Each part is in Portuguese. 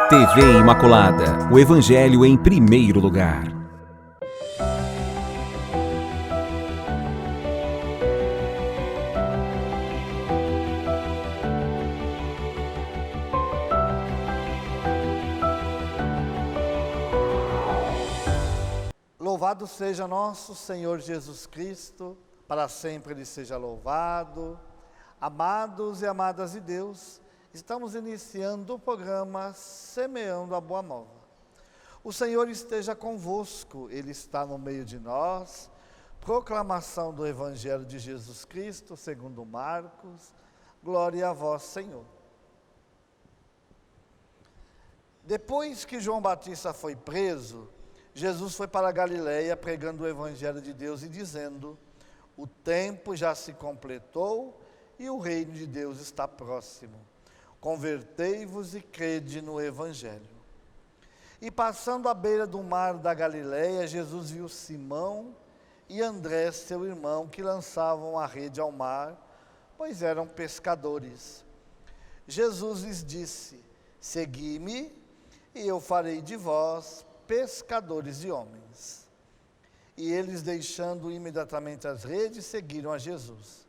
TV Imaculada, o Evangelho em primeiro lugar. Louvado seja nosso Senhor Jesus Cristo, para sempre Ele seja louvado. Amados e amadas de Deus, estamos iniciando o programa Semeando a Boa Nova. O Senhor esteja convosco, Ele está no meio de nós. Proclamação do Evangelho de Jesus Cristo, segundo Marcos. Glória a vós, Senhor. Depois que João Batista foi preso, Jesus foi para a Galileia pregando o Evangelho de Deus e dizendo: o tempo já se completou e o reino de Deus está próximo. Convertei-vos e crede no Evangelho. E passando à beira do mar da Galileia, Jesus viu Simão e André, seu irmão, que lançavam a rede ao mar, pois eram pescadores. Jesus lhes disse: segui-me e eu farei de vós pescadores de homens. E eles, deixando imediatamente as redes, seguiram a Jesus.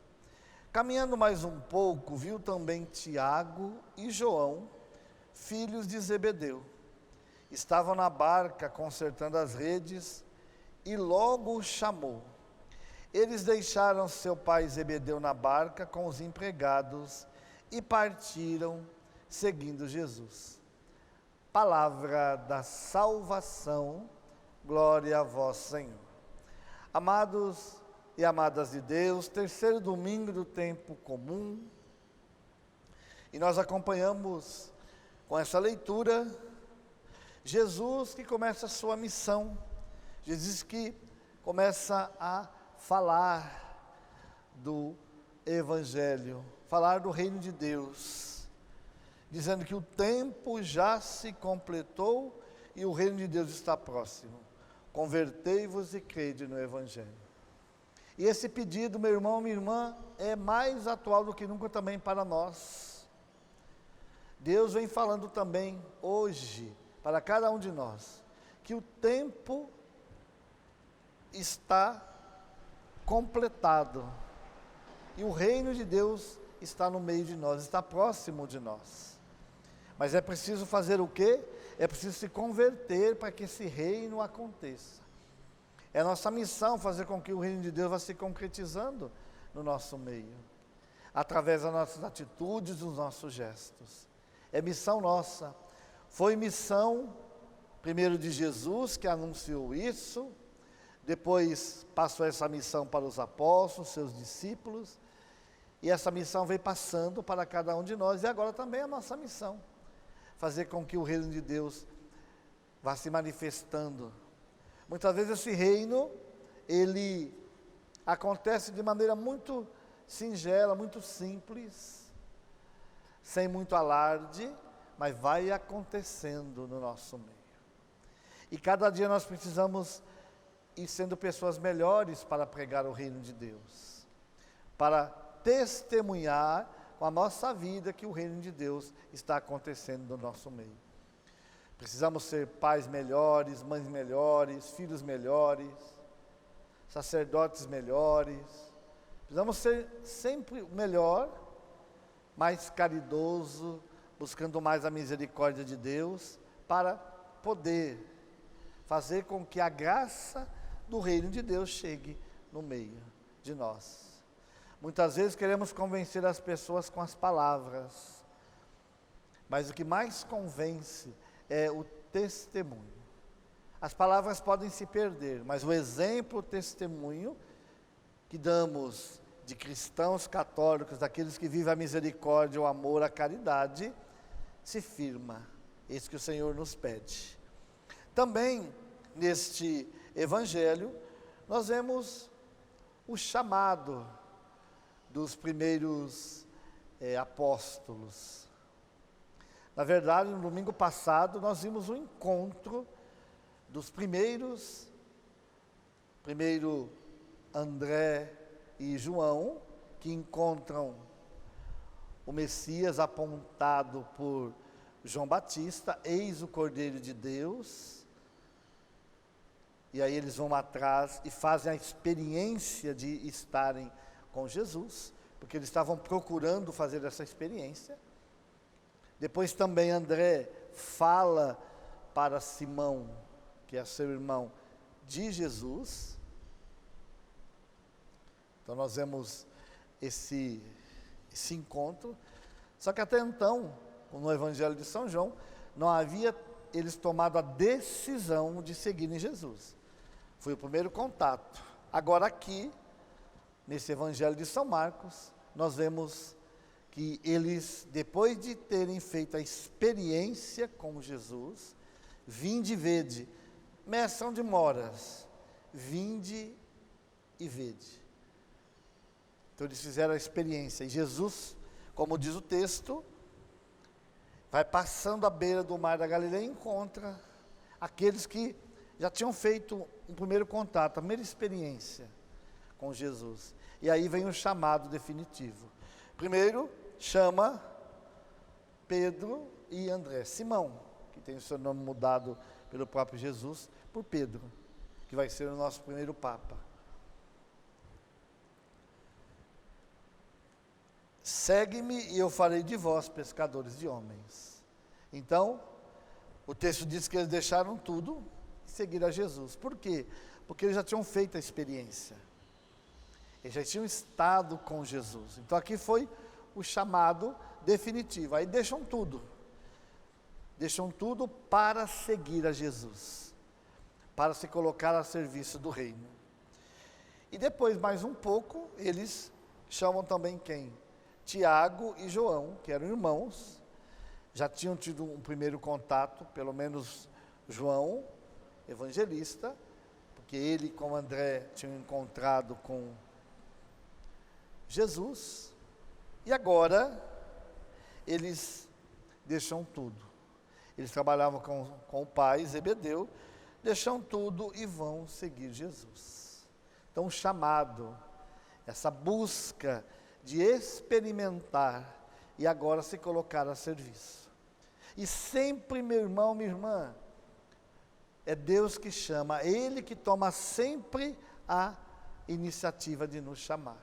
Caminhando mais um pouco, viu também Tiago e João, filhos de Zebedeu. Estavam na barca consertando as redes e logo os chamou. Eles deixaram seu pai Zebedeu na barca com os empregados e partiram seguindo Jesus. Palavra da salvação, glória a vós, Senhor. Amados e amadas de Deus, terceiro domingo do tempo comum, e nós acompanhamos com essa leitura Jesus que começa a sua missão, Jesus que começa a falar do Evangelho, falar do reino de Deus, dizendo que o tempo já se completou e o reino de Deus está próximo. Convertei-vos e crede no Evangelho. E esse pedido, meu irmão, minha irmã, é mais atual do que nunca também para nós. Deus vem falando também hoje, para cada um de nós, que o tempo está completado. E o reino de Deus está no meio de nós, está próximo de nós. Mas é preciso fazer o quê? É preciso se converter para que esse reino aconteça. É nossa missão fazer com que o reino de Deus vá se concretizando no nosso meio, através das nossas atitudes, dos nossos gestos. É missão nossa. Foi missão, primeiro de Jesus, que anunciou isso, depois passou essa missão para os apóstolos, seus discípulos, e essa missão veio passando para cada um de nós, e agora também é a nossa missão, fazer com que o reino de Deus vá se manifestando. Muitas vezes esse reino, ele acontece de maneira muito singela, muito simples, sem muito alarde, mas vai acontecendo no nosso meio. E cada dia nós precisamos ir sendo pessoas melhores para pregar o reino de Deus, para testemunhar com a nossa vida que o reino de Deus está acontecendo no nosso meio. Precisamos ser pais melhores, mães melhores, filhos melhores, sacerdotes melhores. Precisamos ser sempre o melhor, mais caridoso, buscando mais a misericórdia de Deus, para poder fazer com que a graça do reino de Deus chegue no meio de nós. Muitas vezes queremos convencer as pessoas com as palavras, mas o que mais convence é o testemunho. As palavras podem se perder, mas o exemplo, o testemunho que damos de cristãos católicos, daqueles que vivem a misericórdia, o amor, a caridade, se firma. Isso que o Senhor nos pede. Também, neste Evangelho, nós vemos o chamado dos primeiros apóstolos. Na verdade, no domingo passado, nós vimos o encontro dos primeiro André e João, que encontram o Messias apontado por João Batista, eis o Cordeiro de Deus. E aí eles vão atrás e fazem a experiência de estarem com Jesus, porque eles estavam procurando fazer essa experiência. Depois também André fala para Simão, que é seu irmão, de Jesus. Então nós vemos esse encontro. Só que até então, no Evangelho de São João, não havia eles tomado a decisão de seguirem Jesus. Foi o primeiro contato. Agora aqui, nesse Evangelho de São Marcos, nós vemos que eles, depois de terem feito a experiência com Jesus, vinde e vede, mestre, onde moras? Vinde e vede. Então eles fizeram a experiência, e Jesus, como diz o texto, vai passando à beira do mar da Galileia e encontra aqueles que já tinham feito um primeiro contato, a primeira experiência com Jesus. E aí vem o chamado definitivo. Primeiro, chama Pedro e André. Simão, que tem o seu nome mudado pelo próprio Jesus, por Pedro, que vai ser o nosso primeiro Papa. Segue-me e eu farei de vós pescadores de homens. Então, o texto diz que eles deixaram tudo e seguiram a Jesus. Por quê? Porque eles já tinham feito a experiência. Eles já tinham estado com Jesus. Então aqui foi o chamado definitivo. Aí deixam tudo. Deixam tudo para seguir a Jesus. Para se colocar a serviço do reino. E depois, mais um pouco, eles chamam também quem? Tiago e João, que eram irmãos, já tinham tido um primeiro contato, pelo menos João, evangelista, porque ele, como André, tinham encontrado com Jesus, e agora eles deixam tudo. Eles trabalhavam com o pai, Zebedeu, deixam tudo e vão seguir Jesus. Então o chamado, essa busca de experimentar e agora se colocar a serviço. E sempre, meu irmão, minha irmã, é Deus que chama, é Ele que toma sempre a iniciativa de nos chamar.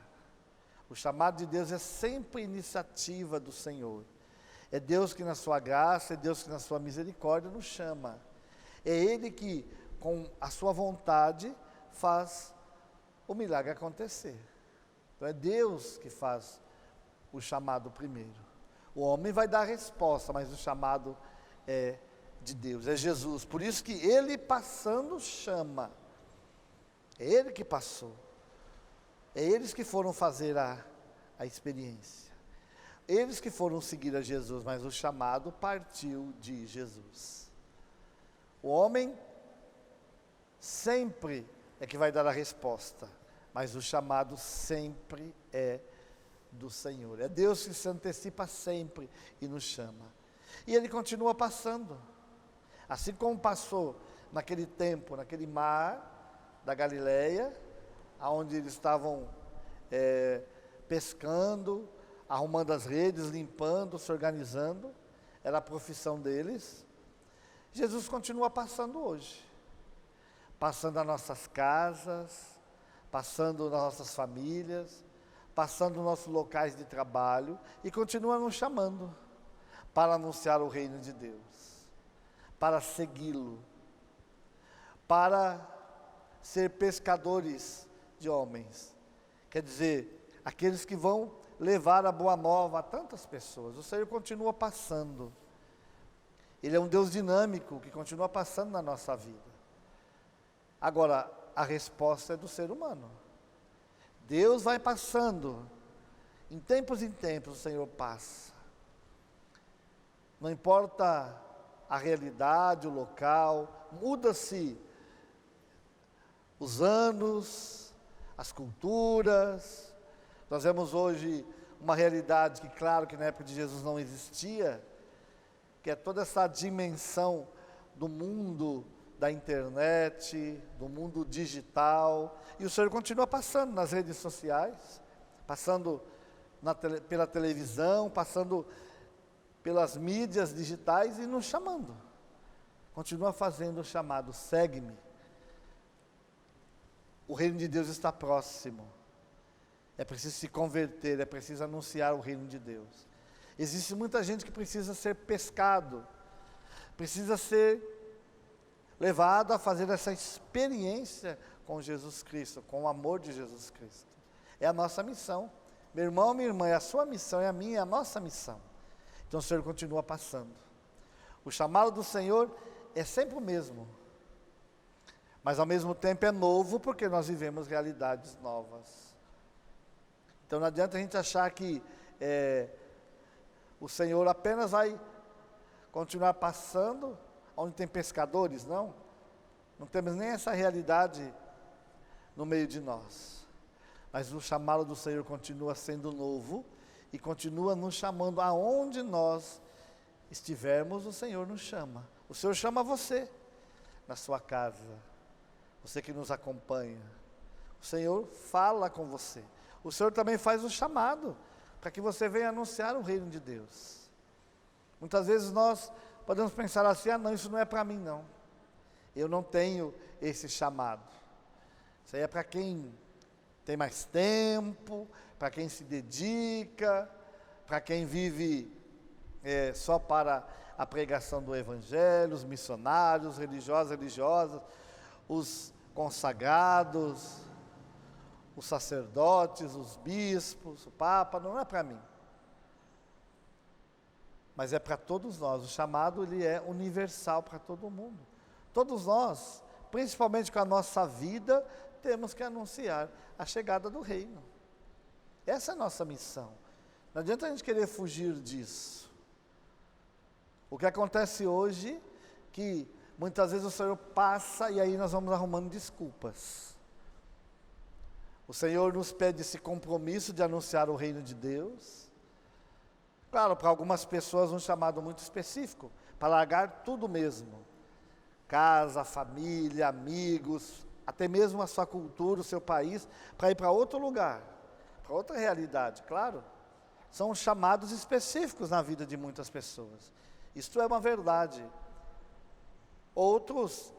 O chamado de Deus é sempre iniciativa do Senhor. É Deus que na sua graça, é Deus que na sua misericórdia nos chama. É Ele que, com a sua vontade, faz o milagre acontecer. Então é Deus que faz o chamado primeiro. O homem vai dar a resposta, mas o chamado é de Deus, é Jesus. Por isso que Ele passando chama. É Ele que passou. É eles que foram fazer a experiência. Eles que foram seguir a Jesus, mas o chamado partiu de Jesus. O homem sempre é que vai dar a resposta, mas o chamado sempre é do Senhor. É Deus que se antecipa sempre e nos chama. E Ele continua passando. Assim como passou naquele tempo, naquele mar da Galileia, onde eles estavam pescando, arrumando as redes, limpando, se organizando. Era a profissão deles. Jesus continua passando hoje. Passando nas nossas casas, passando nas nossas famílias, passando nos nossos locais de trabalho e continua nos chamando para anunciar o reino de Deus, para segui-lo, para ser pescadores de homens. Quer dizer, aqueles que vão levar a boa nova a tantas pessoas. O Senhor continua passando. Ele é um Deus dinâmico que continua passando na nossa vida. Agora, a resposta é do ser humano. Deus vai passando. Em tempos o Senhor passa. Não importa a realidade, o local, muda-se os anos, as culturas. Nós vemos hoje uma realidade que, claro, que na época de Jesus não existia, que é toda essa dimensão do mundo da internet, do mundo digital, e o Senhor continua passando nas redes sociais, passando pela televisão, passando pelas mídias digitais e nos chamando. Continua fazendo o chamado, segue-me. O reino de Deus está próximo. É preciso se converter, é preciso anunciar o reino de Deus. Existe muita gente que precisa ser pescado, precisa ser levado a fazer essa experiência com Jesus Cristo, com o amor de Jesus Cristo. É a nossa missão. Meu irmão, minha irmã, é a sua missão, é a minha, é a nossa missão. Então o Senhor continua passando. O chamado do Senhor é sempre o mesmo, mas ao mesmo tempo é novo, porque nós vivemos realidades novas. Então não adianta a gente achar que o Senhor apenas vai continuar passando onde tem pescadores, não. Não temos nem essa realidade no meio de nós. Mas o chamado do Senhor continua sendo novo e continua nos chamando aonde nós estivermos, o Senhor nos chama. O Senhor chama você na sua casa, você que nos acompanha. O Senhor fala com você. O Senhor também faz o chamado para que você venha anunciar o reino de Deus. Muitas vezes nós podemos pensar assim, não, isso não é para mim não. Eu não tenho esse chamado. Isso aí é para quem tem mais tempo, para quem se dedica, para quem vive só para a pregação do Evangelho, os missionários, religiosos, religiosas, os consagrados, os sacerdotes, os bispos, o Papa. Não é para mim. Mas é para todos nós. O chamado ele é universal para todo mundo. Todos nós, principalmente com a nossa vida, temos que anunciar a chegada do reino. Essa é a nossa missão. Não adianta a gente querer fugir disso. O que acontece hoje, que muitas vezes o Senhor passa e aí nós vamos arrumando desculpas. O Senhor nos pede esse compromisso de anunciar o reino de Deus. Claro, para algumas pessoas um chamado muito específico, para largar tudo mesmo. Casa, família, amigos, até mesmo a sua cultura, o seu país, para ir para outro lugar, para outra realidade, claro. São chamados específicos na vida de muitas pessoas. Isto é uma verdade. Outros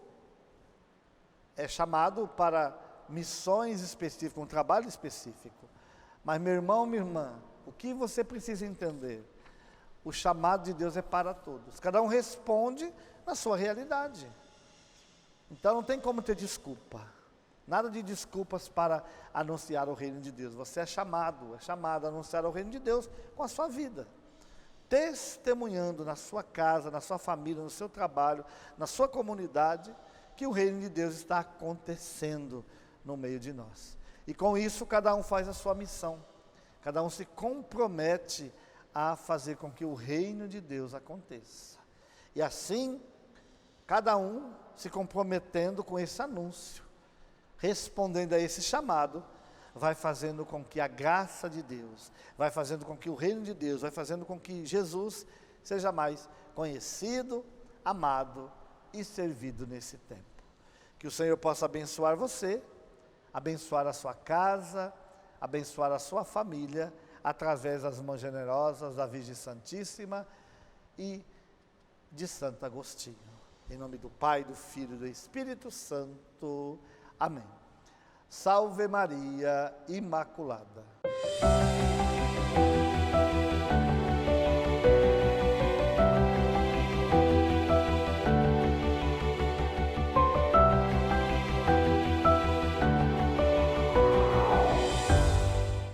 é chamado para missões específicas, um trabalho específico. Mas meu irmão, minha irmã, o que você precisa entender? O chamado de Deus é para todos. Cada um responde na sua realidade. Então não tem como ter desculpa. Nada de desculpas para anunciar o reino de Deus. Você é chamado a anunciar o reino de Deus com a sua vida. Testemunhando na sua casa, na sua família, no seu trabalho, na sua comunidade, que o reino de Deus está acontecendo no meio de nós. E com isso cada um faz a sua missão. Cada um se compromete a fazer com que o reino de Deus aconteça. E assim, cada um se comprometendo com esse anúncio, respondendo a esse chamado, vai fazendo com que a graça de Deus, vai fazendo com que o reino de Deus, vai fazendo com que Jesus seja mais conhecido, amado e servido nesse tempo. Que o Senhor possa abençoar você, abençoar a sua casa, abençoar a sua família, através das mãos generosas da Virgem Santíssima e de Santo Agostinho. Em nome do Pai, do Filho e do Espírito Santo. Amém. Salve Maria Imaculada.